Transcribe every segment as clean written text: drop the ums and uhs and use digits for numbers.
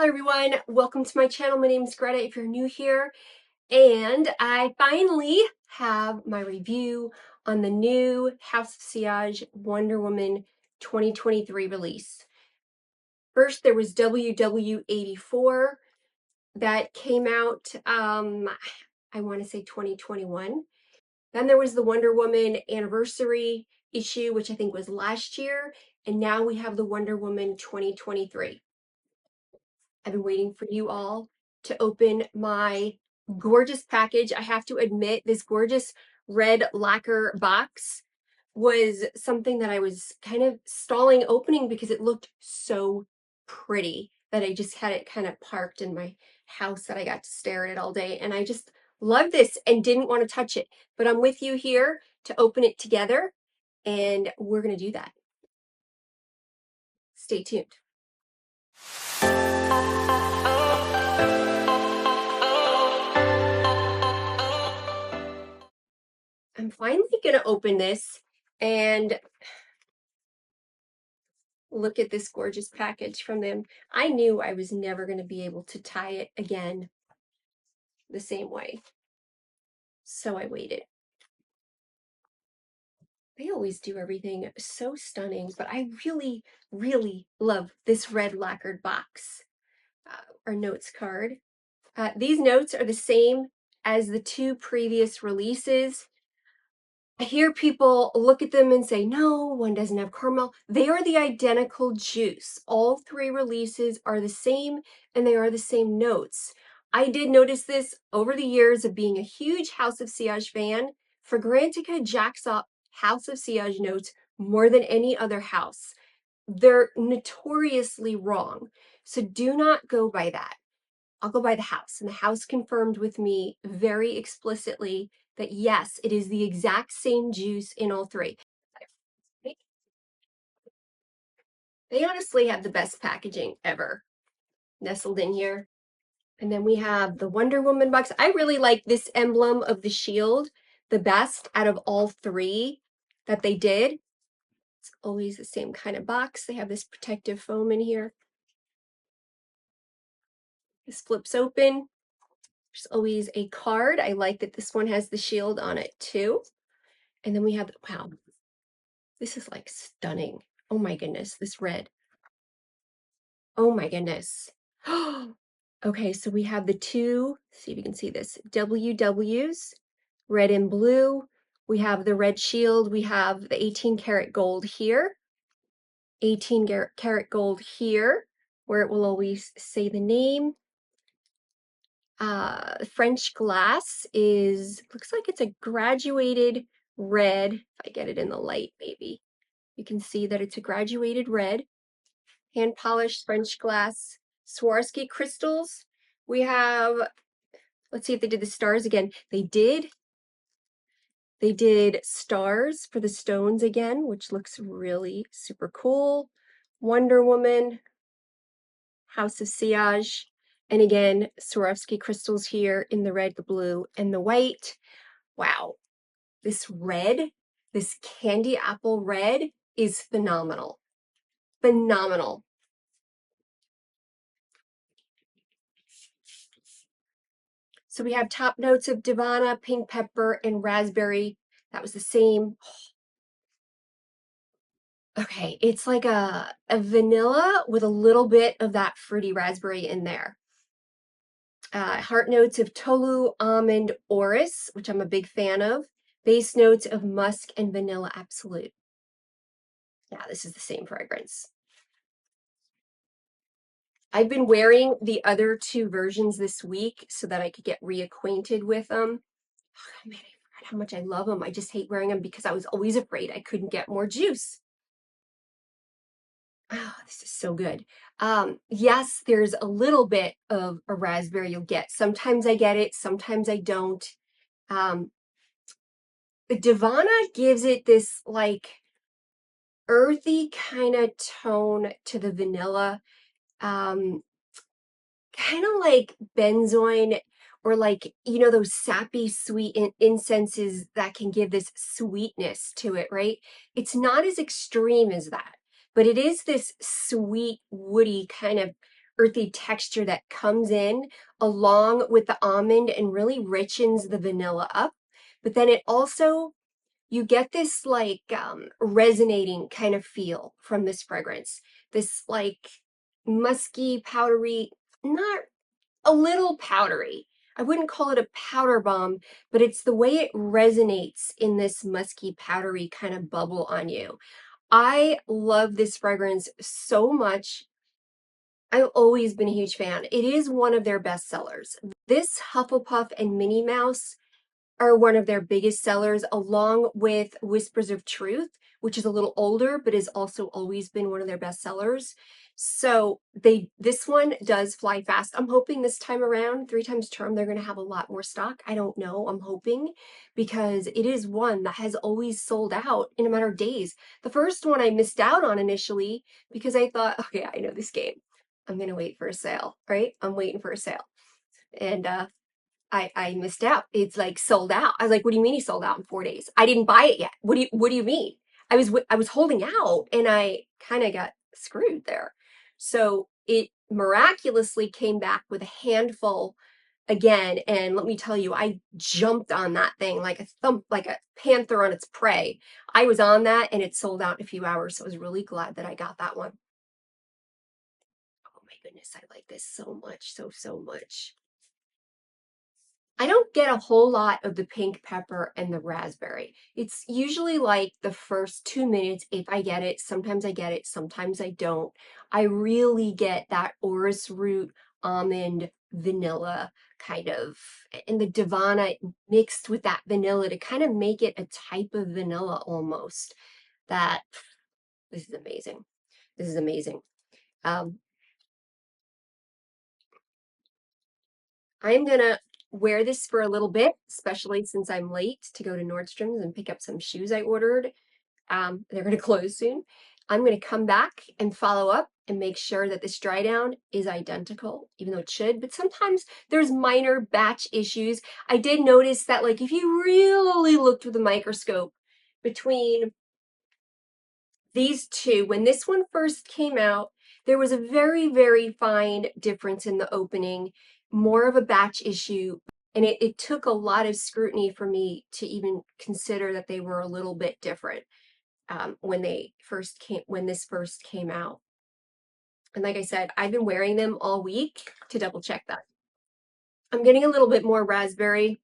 everyone, welcome to my channel. My name is Greta if you're new here, and I finally have my review on the new House of Sillage Wonder Woman 2023 release. First there was WW84 that came out, I want to say 2021. Then there was the Wonder Woman anniversary issue, which I think was last year, and now we have the Wonder Woman 2023. I've been waiting for you all to open my gorgeous package. I have to admit, this gorgeous red lacquer box was something that I was kind of stalling opening because it looked so pretty that I just had it kind of parked in my house that I got to stare at it all day. And I just loved this and didn't want to touch it. But I'm with you here to open it together, and we're going to do that. Stay tuned. I'm finally gonna open this and look at this gorgeous package from them. I knew I was never gonna be able to tie it again the same way, so I waited. They always do everything so stunning, but I really, really love this red lacquered box. Our notes card. These notes are the same as the two previous releases. I hear people look at them and say, no, one doesn't have caramel. They are the identical juice. All three releases are the same, and they are the same notes. I did notice this over the years of being a huge House of Sillage fan. Fragrantica jacks up House of Sillage notes more than any other house. They're notoriously wrong, so do not go by that. I'll go by the house, and the house confirmed with me very explicitly that yes, it is the exact same juice in all three. They honestly have the best packaging ever nestled in here. And then we have the Wonder Woman box. I really like this emblem of the shield the best out of all three that they did. It's always the same kind of box. They have this protective foam in here. This flips open. There's always a card. I like that this one has the shield on it too. And then we have, wow, this is like stunning. Oh my goodness, this red. Oh my goodness. Okay, so we have the two, see if you can see this, WWs, red and blue. We have the red shield. We have the 18 karat gold here, 18 karat gold here, where it will always say the name. French glass is, looks like it's a graduated red. If I get it in the light, maybe you can see that it's a graduated red. Hand polished French glass. Swarovski crystals. We have, let's see if they did the stars again. They did stars for the stones again, which looks really super cool. Wonder Woman, House of Sillage, and again, Swarovski crystals here in the red, the blue, and the white. Wow, this red, this candy apple red is phenomenal. Phenomenal. So we have top notes of Divana, pink pepper, and raspberry. That was the same. Okay, it's like a vanilla with a little bit of that fruity raspberry in there. Heart notes of Tolu, almond, orris, which I'm a big fan of. Base notes of musk and vanilla absolute. Yeah, this is the same fragrance. I've been wearing the other two versions this week so that I could get reacquainted with them. Oh, man, I forgot how much I love them. I just hate wearing them because I was always afraid I couldn't get more juice. Oh, this is so good. Yes, there's a little bit of a raspberry you'll get. Sometimes I get it, sometimes I don't. The Divana gives it this like earthy kind of tone to the vanilla. Kind of like benzoin, or like, you know, those sappy sweet incenses that can give this sweetness to it, right? It's not as extreme as that, but it is this sweet, woody kind of earthy texture that comes in along with the almond and really richens the vanilla up. But then it also, you get this like resonating kind of feel from this fragrance. This like musky, powdery, not a little powdery. I wouldn't call it a powder bomb, but it's the way it resonates in this musky, powdery kind of bubble on you. I love this fragrance so much. I've always been a huge fan. It is one of their best sellers. This Hufflepuff and Minnie Mouse are one of their biggest sellers, along with Whispers of Truth, which is a little older, but has also always been one of their best sellers. So this one does fly fast. I'm hoping this time around, 3 times term, they're going to have a lot more stock. I don't know. I'm hoping, because it is one that has always sold out in a matter of days. The first one I missed out on initially because I thought, okay, I know this game. I'm going to wait for a sale, right? I'm waiting for a sale. And I missed out. It's like sold out. I was like, what do you mean he sold out in 4 days? I didn't buy it yet. What do you mean? I was holding out and I kind of got screwed there. So it miraculously came back with a handful again. And let me tell you, I jumped on that thing like like a panther on its prey. I was on that and it sold out in a few hours. So I was really glad that I got that one. Oh my goodness, I like this so much, so much. I don't get a whole lot of the pink pepper and the raspberry. It's usually like the first 2 minutes if I get it. Sometimes I get it, sometimes I don't. I really get that orris root, almond, vanilla kind of, and the Divana mixed with that vanilla to kind of make it a type of vanilla almost. That, this is amazing. This is amazing. I'm gonna wear this for a little bit, especially since I'm late to go to Nordstrom's and pick up some shoes I ordered. They're gonna close soon. I'm gonna come back and follow up and make sure that this dry down is identical, even though it should, but sometimes there's minor batch issues. I did notice that, like, if you really looked with a microscope between these two, when this one first came out, there was a very fine difference in the opening, more of a batch issue, and it took a lot of scrutiny for me to even consider that they were a little bit different when this first came out. And like I said, I've been wearing them all week to double check that. I'm getting a little bit more raspberry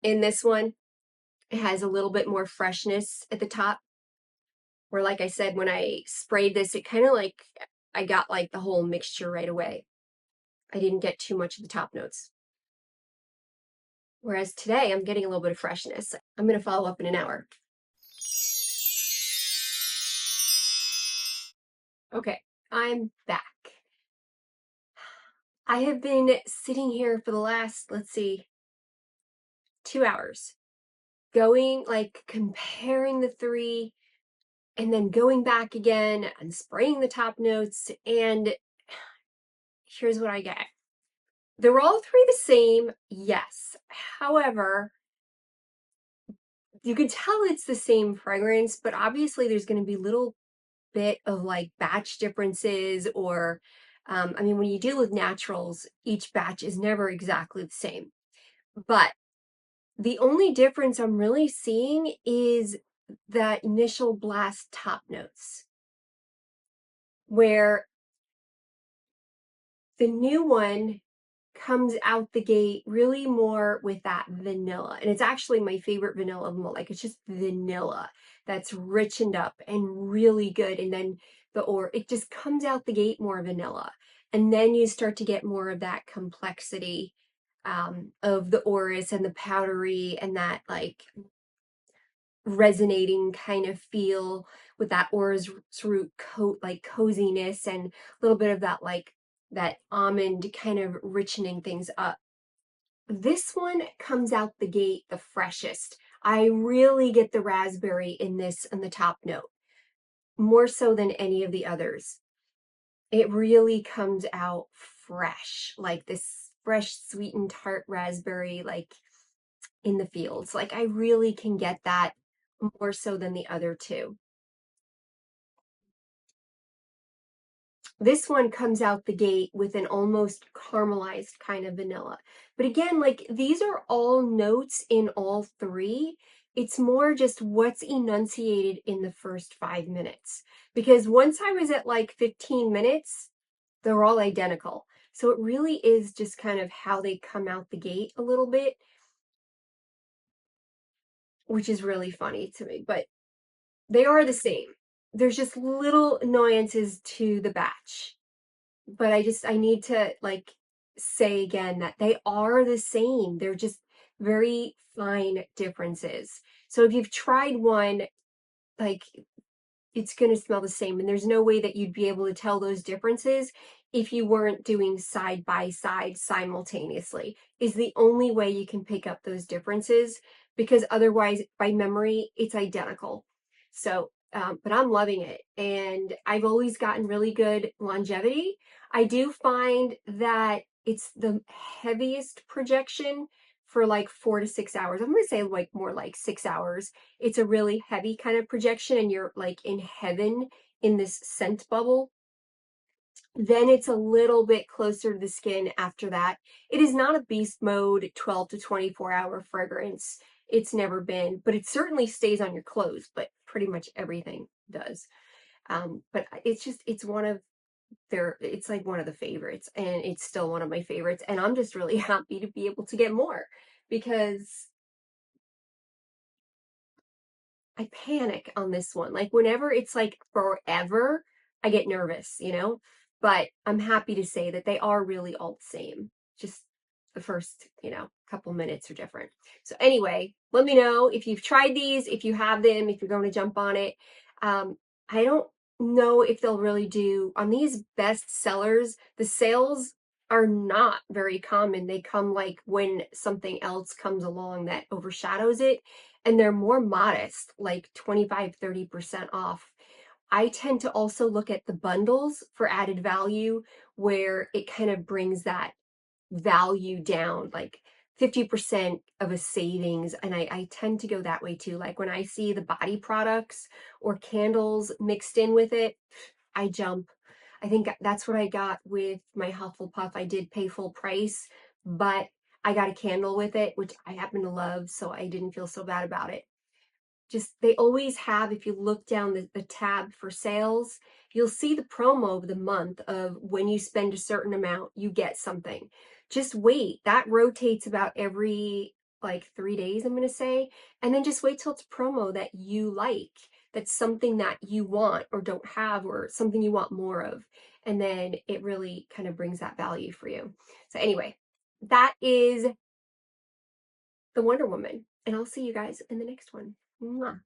in this one. It has a little bit more freshness at the top. Where, like I said, when I sprayed this, it kind of like, I got like the whole mixture right away. I didn't get too much of the top notes. Whereas today, I'm getting a little bit of freshness. I'm going to follow up in an hour. Okay, I'm back. I have been sitting here for the last, let's see, 2 hours, going, like, comparing the three, and then going back again and spraying the top notes, and here's what I get. They're all three the same, yes. However, you can tell it's the same fragrance, but obviously there's going to be little bit of like batch differences, or I mean, when you deal with naturals, each batch is never exactly the same. But the only difference I'm really seeing is that initial blast top notes, where the new one comes out the gate really more with that vanilla. And it's actually my favorite vanilla of them all. Like, it's just vanilla that's richened up and really good. And then it just comes out the gate more vanilla. And then you start to get more of that complexity of the orris and the powdery and that like resonating kind of feel with that orris root coat, like coziness, and a little bit of that like that almond kind of richening things up. This one comes out the gate the freshest. I really get the raspberry in this in the top note, more so than any of the others. It really comes out fresh, like this fresh, sweetened, tart raspberry, like in the fields. Like, I really can get that more so than the other two. This one comes out the gate with an almost caramelized kind of vanilla. But again, like these are all notes in all three. It's more just what's enunciated in the first 5 minutes. Because once I was at like 15 minutes, they're all identical. So it really is just kind of how they come out the gate a little bit, which is really funny to me. But they are the same. There's just little nuances to the batch. But I need to like say again that they are the same. They're just very fine differences. So if you've tried one, like it's going to smell the same. And there's no way that you'd be able to tell those differences if you weren't doing side by side simultaneously, is the only way you can pick up those differences, because otherwise by memory, it's identical. So, but I'm loving it. And I've always gotten really good longevity. I do find that it's the heaviest projection for like 4 to 6 hours. I'm going to say like more like 6 hours. It's a really heavy kind of projection and you're like in heaven in this scent bubble. Then it's a little bit closer to the skin after that. It is not a beast mode 12 to 24-hour fragrance. It's never been, but it certainly stays on your clothes, but pretty much everything does. But it's one of it's like one of the favorites, and it's still one of my favorites. And I'm just really happy to be able to get more, because I panic on this one. Like whenever it's like forever, I get nervous, you know? But I'm happy to say that they are really all the same. Just the first, couple minutes are different. So anyway, let me know if you've tried these, if you have them, if you're going to jump on it. I don't know if they'll really do on these best sellers. The sales are not very common. They come like when something else comes along that overshadows it, and they're more modest, like 25-30% off. I tend to also look at the bundles for added value, where it kind of brings that value down, like 50% of a savings. And I tend to go that way too. Like when I see the body products or candles mixed in with it, I jump. I think that's what I got with my Hufflepuff. I did pay full price, but I got a candle with it, which I happen to love, so I didn't feel so bad about it. Just they always have, if you look down the tab for sales, you'll see the promo of the month of when you spend a certain amount, you get something. Just wait. That rotates about every like 3 days, I'm going to say. And then just wait till it's a promo that you like, that's something that you want or don't have, or something you want more of. And then it really kind of brings that value for you. So anyway, that is the Wonder Woman. And I'll see you guys in the next one. Mwah.